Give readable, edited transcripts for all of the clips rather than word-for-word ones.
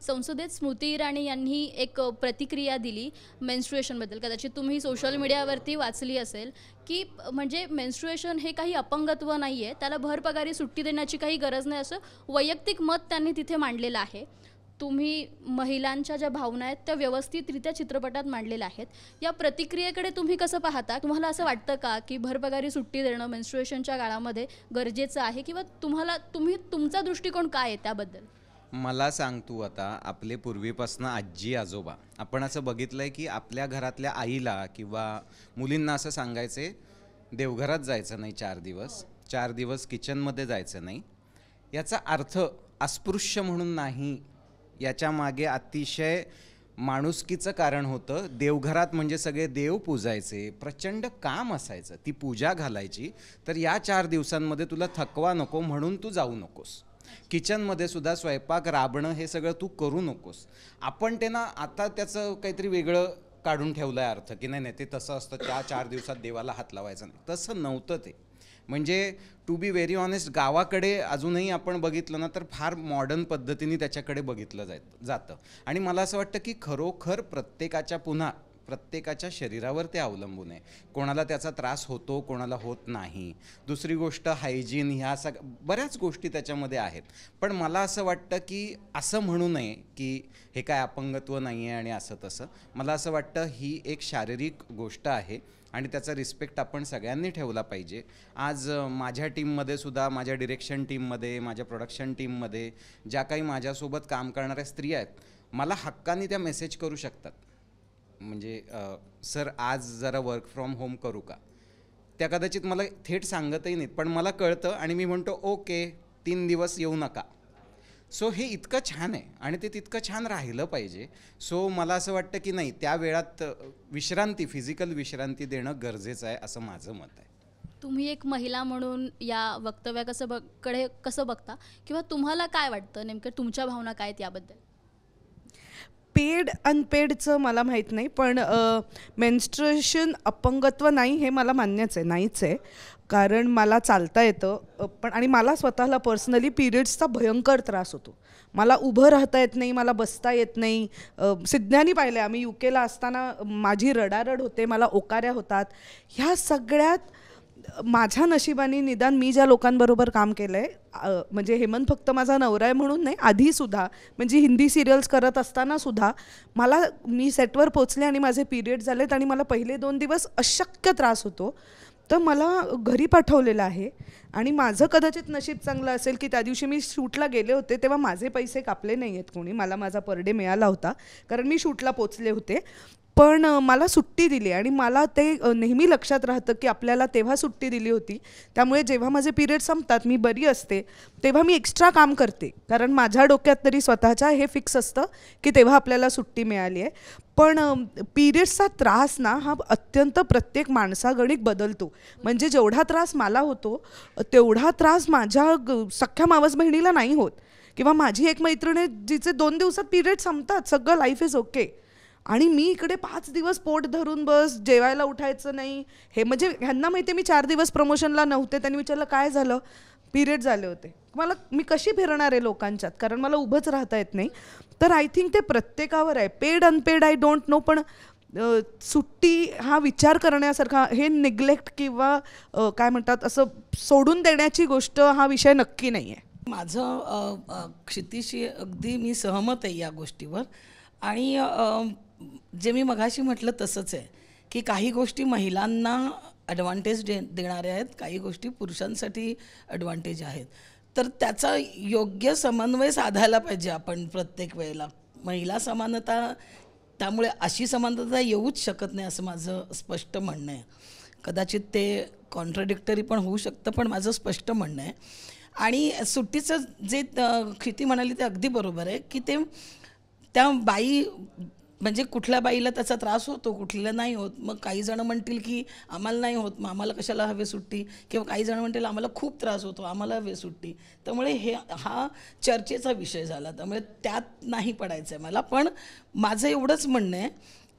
संसदेत स्मृती इराणी यांनी एक प्रतिक्रिया दिली मेन्स्ट्रुएशनबद्दल. कदाचित तुम्ही सोशल मीडियावरती वाचली असेल की म्हणजे मेन्स्ट्रुएशन हे काही अपंगत्व नाही आहे, त्याला भरपगारी सुट्टी देण्याची काही गरज नाही, असं वैयक्तिक मत त्यांनी तिथे मांडलेलं आहे. तुम्ही महिलांच्या ज्या भावना आहेत त्या व्यवस्थितरित्या चित्रपटात मांडलेल्या आहेत. या प्रतिक्रियेकडे तुम्ही कसं पाहता? तुम्हाला असं वाटतं का की भरपगारी सुट्टी देणं मेन्स्ट्रुएशनच्या काळामध्ये गरजेचं आहे, किंवा तुमचा दृष्टिकोन काय आहे त्याबद्दल? मला सांग तू, आता आपले पूर्वीपासून आजी आजोबा आपण असं बघितलंय की आपल्या घरातल्या आईला किंवा मुलींना असं सांगायचे, देवघरात जायचं नाही 4 दिवस किचनमध्ये जायचं नाही. याचा अर्थ अस्पृश्य म्हणून नाही, याच्या मागे अतिशय माणुसकीचं कारण होतं. देवघरात म्हणजे सगळे देव पूजायचे, प्रचंड काम असायचं, ती पूजा घालायची. तर या 4 दिवसांमध्ये तुला थकवा नको म्हणून तू जाऊ नकोस. किचनमध्ये सुद्धा स्वयंपाक राबणं हे सगळं तू करू नकोस. आपण ते ना आता त्याचं काहीतरी वेगळं काढून ठेवलं आहे अर्थ, की नाही ते तसं असतं, त्या 4 दिवसात देवाला हात लावायचा नाही. तसं नव्हतं ते. म्हणजे टू बी व्हेरी ऑनेस्ट, गावाकडे अजूनही आपण बघितलं ना तर फार मॉडर्न पद्धतीने त्याच्याकडे बघितलं जातं. आणि मला असं वाटतं की खरोखर प्रत्येकाच्या शरीरावर ते अवलंबून आहे. कोणाला त्याचा त्रास होतो, कोणाला होत नाही. दुसरी गोष्ट हायजीन, ह्या बऱ्याच गोष्टी त्याच्यामध्ये आहेत. पण मला असं वाटतं की असं म्हणू नये की हे काय अपंगत्व नाही आहे आणि असं तसं. मला असं वाटतं ही एक शारीरिक गोष्ट आहे आणि त्याचा रिस्पेक्ट आपण सगळ्यांनी ठेवला पाहिजे. आज माझ्या टीममध्ये सुद्धा, माझ्या डिरेक्शन टीममध्ये, माझ्या प्रोडक्शन टीममध्ये ज्या काही माझ्यासोबत काम करणाऱ्या स्त्रिया आहेत, मला हक्काने त्या मेसेज करू शकतात. म्हणजे सर आज जरा वर्क फ्रॉम होम करू का? त्या कदाचित मला थेट सांगतही नाहीत, पण मला कळतं आणि मी म्हणतो ओके 3 दिवस येऊ नका. सो हे इतकं छान आहे आणि ते तितकं छान राहिलं पाहिजे. सो मला असं वाटतं की नाही, त्या वेळात फिजिकल विश्रांती देणं गरजेचं आहे, असं माझं मत आहे. तुम्ही एक महिला म्हणून या वक्तव्याकडे कसं बघता, किंवा तुम्हाला काय वाटतं, नेमकं तुमच्या भावना काय आहेत याबद्दल? पेड अनपेडचं मला माहीत नाही, पण मेन्स्ट्रुएशन अपंगत्व नाही हे मला मान्यच आहे, नाहीच आहे. कारण मला चालता येतं, पण आणि मला स्वतःला पर्सनली पिरियड्सचा भयंकर त्रास होतो. मला उभं राहता येत नाही, मला बसता येत नाही. सिद्धण्यानी पाहिलं आहे, आम्ही UKला असताना माझी रडारड होते, मला ओकाऱ्या होतात. ह्या सगळ्यात माझ्या नशिबाने निदान मी ज्या लोकांबरोबर काम केलं आहे, म्हणजे हेमंत फक्त माझा नवरा आहे म्हणून नाही, आधीसुद्धा म्हणजे हिंदी सिरियल्स करत असतानासुद्धा मी सेटवर पोचले आणि माझे पिरियड झालेत आणि मला पहिले 2 दिवस अशक्य त्रास होतो. तर मला घरी पाठवलेलं आहे आणि माझं कदाचित नशीब चांगलं असेल की त्या दिवशी मी शूटला गेले होते तेव्हा माझे पैसे कापले नाही आहेत कोणी, मला माझा पर डे मिळाला होता कारण मी शूटला पोचले होते. पण मला सुट्टी दिली आणि मला ते नेहमी लक्षात राहतं की आपल्याला तेव्हा सुट्टी दिली होती. त्यामुळे जेव्हा माझे पिरियड संपतात, मी बरी असते, तेव्हा मी एक्स्ट्रा काम करते, कारण माझ्या डोक्यात तरी स्वतःच्या हे फिक्स असतं की तेव्हा आपल्याला सुट्टी मिळाली आहे. पण पिरियड्सचा त्रास ना हा अत्यंत प्रत्येक माणसागणिक बदलतो. म्हणजे जेवढा त्रास मला होतो तेवढा त्रास माझ्या सख्ख्या मावस बहिणीला नाही होत. किंवा माझी एक मैत्रीण आहे जिचे 2 दिवसात पिरियड संपतात, सगळं लाईफ इज ओके, आणि मी इकडे 5 दिवस पोट धरून बस, जेवायला उठायचं नाही. हे म्हणजे ह्यांना माहिती आहे मी 4 दिवस प्रमोशनला नव्हते. त्यांनी विचारलं काय झालं, पिरियड झाले होते. मी कशी फिरणार आहे लोकांच्यात, कारण मला उभंच राहता येत नाही. तर आय थिंक ते प्रत्येकावर आहे, paid unpaid I don't know. पण सुट्टी हा विचार करण्यासारखा, हे निग्लेक्ट किंवा काय म्हणतात असं सोडून देण्याची गोष्ट हा विषय नक्की नाही आहे. माझं क्षितीशी अगदी मी सहमत आहे या गोष्टीवर. आणि जे मी मगाशी म्हटलं तसंच आहे की काही गोष्टी महिलांना ॲडव्हान्टेज देणाऱ्या आहेत, काही गोष्टी पुरुषांसाठी ॲडव्हान्टेज आहेत. तर त्याचा योग्य समन्वय साधायला पाहिजे आपण प्रत्येक वेळेला. महिला समानता, त्यामुळे अशी समानता येऊच शकत नाही असं माझं स्पष्ट म्हणणं आहे. कदाचित ते कॉन्ट्राडिक्टरी पण होऊ शकतं, पण माझं स्पष्ट म्हणणं आहे. आणि सुट्टीचं जे क्षिती म्हणाली ते अगदी बरोबर आहे की त्या बाई, म्हणजे कुठल्या बाईला त्याचा त्रास होतो, कुठल्याला नाही होत. मग काही जण म्हणतील की आम्हाला नाही होत, मग आम्हाला कशाला हवे सुट्टी, किंवा काही जण म्हणतील आम्हाला खूप त्रास होतो, आम्हाला हवे सुट्टी. त्यामुळे हा चर्चेचा विषय झाला, त्यामुळे त्यात नाही पडायचं आहे मला. पण माझं एवढंच म्हणणं आहे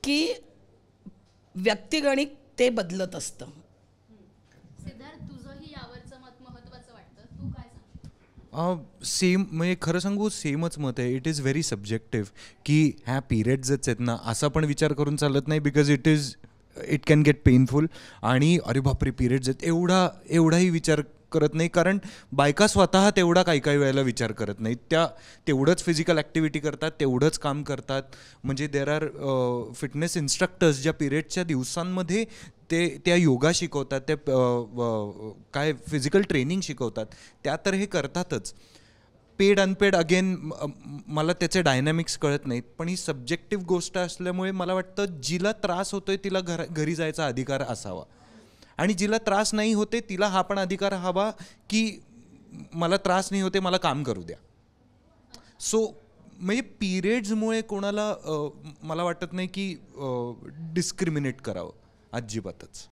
की व्यक्तिगणिक ते बदलत असतं. सिद्धार्थ, तुझंही यावरचं मत महत्त्वाचं वाटतं, तू काय सांगतो? सेम म्हणजे खरं सांगू सेमच मत आहे. इट इज व्हेरी सब्जेक्टिव्ह की ह्या पिरियड्सच आहेत ना असा पण विचार करून चालत नाही, because it can get painful. आणि अरे बापरे पिरियड्स आहेत एवढाही विचार करत नाही, कारण बायका स्वतः तेवढा काही वेळेला विचार करत नाहीत. त्या तेवढंच फिजिकल ॲक्टिव्हिटी करतात, तेवढंच काम करतात. म्हणजे देर आर फिटनेस इन्स्ट्रक्टर्स ज्या पिरियडच्या दिवसांमध्ये त्या योगा शिकवतात, त्या काय फिजिकल ट्रेनिंग शिकवतात, त्या तर हे करतातच. पेड अनपेड अगेन मला त्याचे डायनॅमिक्स कळत नाहीत, पण ही सब्जेक्टिव्ह गोष्ट असल्यामुळे मला वाटतं जिला त्रास होतोय तिला घरी जायचा अधिकार असावा, आणि जिला त्रास नाही होते तिला हा पण अधिकार हवा की मला त्रास नाही होते, मला काम करू द्या. सो म्हणजे पिरियड्समुळे कोणाला मला वाटत नाही की डिस्क्रिमिनेट करावं अजिबातच.